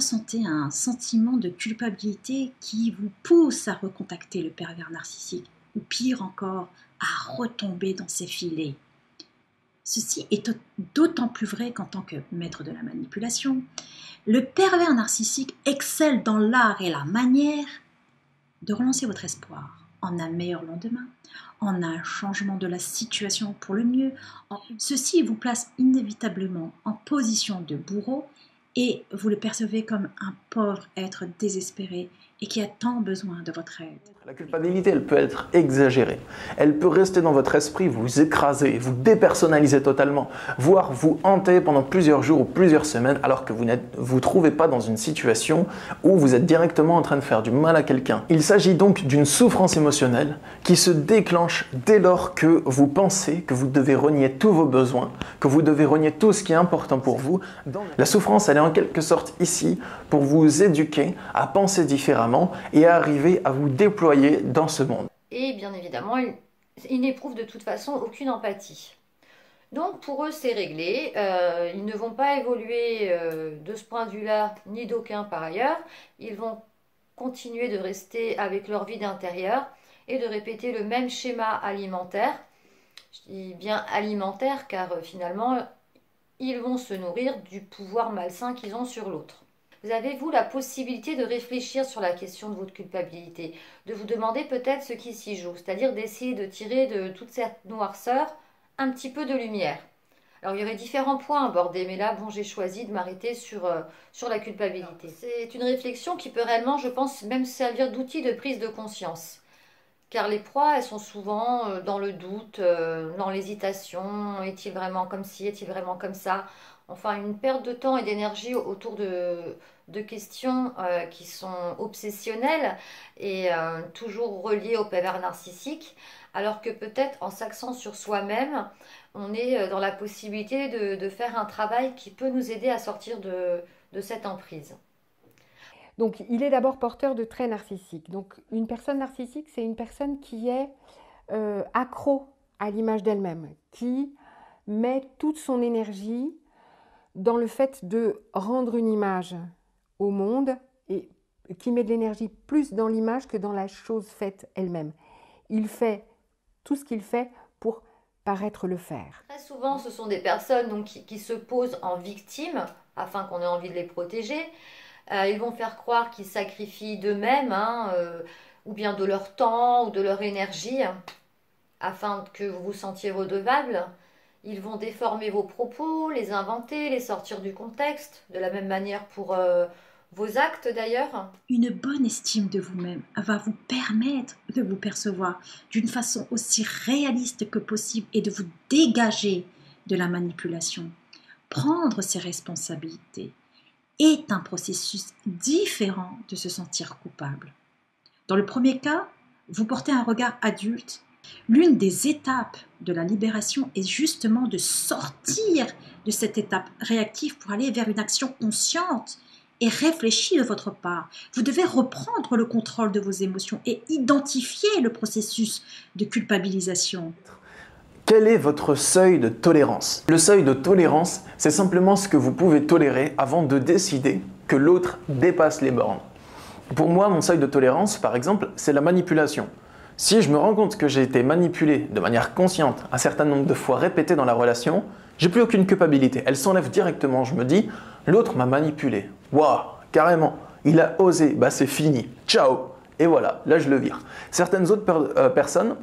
ressentez un sentiment de culpabilité qui vous pousse à recontacter le pervers narcissique, ou pire encore, à retomber dans ses filets. Ceci est d'autant plus vrai qu'en tant que maître de la manipulation, le pervers narcissique excelle dans l'art et la manière de relancer votre espoir en un meilleur lendemain, en un changement de la situation pour le mieux. Ceci vous place inévitablement en position de bourreau et vous le percevez comme un pauvre être désespéré et qui a tant besoin de votre aide. La culpabilité, elle peut être exagérée. Elle peut rester dans votre esprit, vous écraser, vous dépersonnaliser totalement, voire vous hanter pendant plusieurs jours ou plusieurs semaines alors que vous ne vous trouvez pas dans une situation où vous êtes directement en train de faire du mal à quelqu'un. Il s'agit donc d'une souffrance émotionnelle qui se déclenche dès lors que vous pensez que vous devez renier tous vos besoins, que vous devez renier tout ce qui est important pour vous. La souffrance, elle est en quelque sorte ici pour vous éduquer à penser différemment et à arriver à vous déployer dans ce monde. Et bien évidemment, ils n'éprouvent de toute façon aucune empathie. Donc pour eux, c'est réglé. Ils ne vont pas évoluer de ce point de vue-là, ni d'aucun par ailleurs. Ils vont continuer de rester avec leur vide intérieur et de répéter le même schéma alimentaire. Je dis bien alimentaire car finalement, ils vont se nourrir du pouvoir malsain qu'ils ont sur l'autre. Vous avez, vous, la possibilité de réfléchir sur la question de votre culpabilité, de vous demander peut-être ce qui s'y joue, c'est-à-dire d'essayer de tirer de toute cette noirceur un petit peu de lumière. Alors, il y aurait différents points abordés, mais là, bon, j'ai choisi de m'arrêter sur la culpabilité. C'est une réflexion qui peut réellement, je pense, même servir d'outil de prise de conscience. Car les proies, elles sont souvent dans le doute, dans l'hésitation. Est-il vraiment comme ci, est-il vraiment comme ça? Enfin, une perte de temps et d'énergie autour de questions qui sont obsessionnelles et toujours reliées au pervers narcissique, alors que peut-être en s'axant sur soi-même, on est dans la possibilité de faire un travail qui peut nous aider à sortir de cette emprise. Donc, il est d'abord porteur de traits narcissiques. Donc, une personne narcissique, c'est une personne qui est accro à l'image d'elle-même, qui met toute son énergie dans le fait de rendre une image au monde et qui met de l'énergie plus dans l'image que dans la chose faite elle-même. Il fait tout ce qu'il fait pour paraître le faire. Très souvent, ce sont des personnes donc, qui se posent en victimes afin qu'on ait envie de les protéger. Ils vont faire croire qu'ils sacrifient d'eux-mêmes, ou bien de leur temps ou de leur énergie, afin que vous vous sentiez redevable. Ils vont déformer vos propos, les inventer, les sortir du contexte, de la même manière pour vos actes d'ailleurs. Une bonne estime de vous-même va vous permettre de vous percevoir d'une façon aussi réaliste que possible et de vous dégager de la manipulation. Prendre ses responsabilités est un processus différent de se sentir coupable. Dans le premier cas, vous portez un regard adulte. L'une des étapes de la libération est justement de sortir de cette étape réactive pour aller vers une action consciente et réfléchie de votre part. Vous devez reprendre le contrôle de vos émotions et identifier le processus de culpabilisation. Quel est votre seuil de tolérance? Le seuil de tolérance, c'est simplement ce que vous pouvez tolérer avant de décider que l'autre dépasse les bornes. Pour moi, mon seuil de tolérance, par exemple, c'est la manipulation. Si je me rends compte que j'ai été manipulé de manière consciente un certain nombre de fois répétées dans la relation, j'ai plus aucune culpabilité. Elle s'enlève directement. Je me dis, l'autre m'a manipulé. Waouh, carrément, il a osé, bah c'est fini. Ciao. Et voilà, là je le vire. Certaines autres personnes,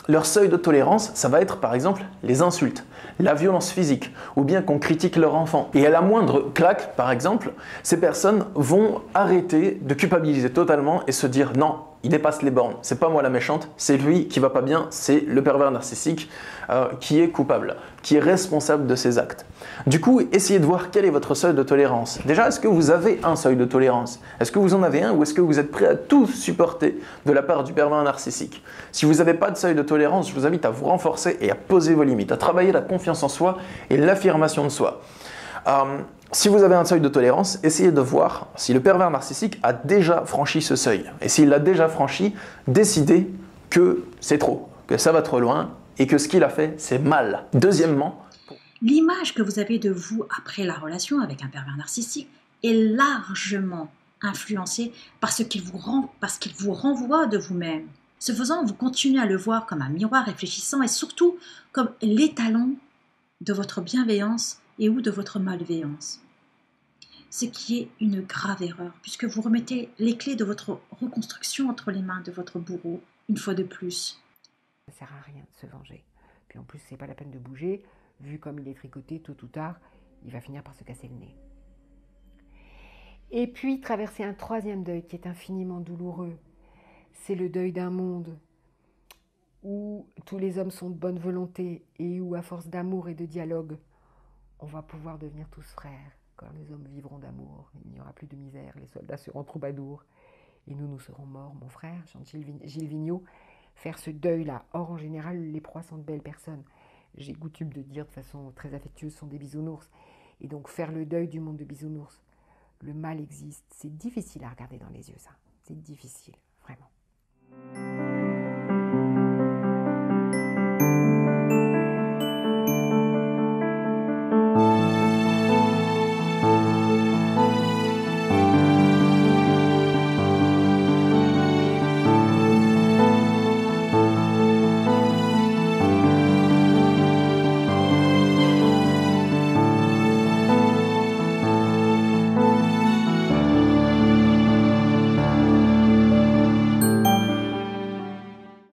leur seuil de tolérance, ça va être par exemple les insultes, la violence physique ou bien qu'on critique leur enfant. Et à la moindre claque, par exemple, ces personnes vont arrêter de culpabiliser totalement et se dire non, il dépasse les bornes, c'est pas moi la méchante, c'est lui qui va pas bien, c'est le pervers narcissique qui est coupable, qui est responsable de ses actes. Du coup, essayez de voir quel est votre seuil de tolérance. Déjà, est-ce que vous avez un seuil de tolérance? Est-ce que vous en avez un ou est-ce que vous êtes prêt à tout supporter de la part du pervers narcissique? Si vous n'avez pas de seuil de tolérance, je vous invite à vous renforcer et à poser vos limites, à travailler la confiance en soi et l'affirmation de soi. Si vous avez un seuil de tolérance, essayez de voir si le pervers narcissique a déjà franchi ce seuil. Et s'il l'a déjà franchi, décidez que c'est trop, que ça va trop loin et que ce qu'il a fait, c'est mal. Deuxièmement, l'image que vous avez de vous après la relation avec un pervers narcissique est largement influencé par ce qu'il vous renvoie de vous-même. Ce faisant, vous continuez à le voir comme un miroir réfléchissant et surtout comme l'étalon de votre bienveillance et ou de votre malveillance. Ce qui est une grave erreur, puisque vous remettez les clés de votre reconstruction entre les mains de votre bourreau, une fois de plus. Ça sert à rien de se venger. Puis en plus, c'est pas la peine de bouger. Vu comme il est tricoté, tôt ou tard, il va finir par se casser le nez. Et puis, traverser un troisième deuil qui est infiniment douloureux. C'est le deuil d'un monde où tous les hommes sont de bonne volonté et où, à force d'amour et de dialogue, on va pouvoir devenir tous frères. Quand les hommes vivront d'amour, il n'y aura plus de misère, les soldats seront troubadours. Et nous serons morts, mon frère, chante Gilles Vigneault. Faire ce deuil-là. Or, en général, les proies sont de belles personnes. J'ai coutume de dire de façon très affectueuse, sont des bisounours. Et donc, faire le deuil du monde de bisounours. Le mal existe. C'est difficile à regarder dans les yeux, ça. C'est difficile, vraiment.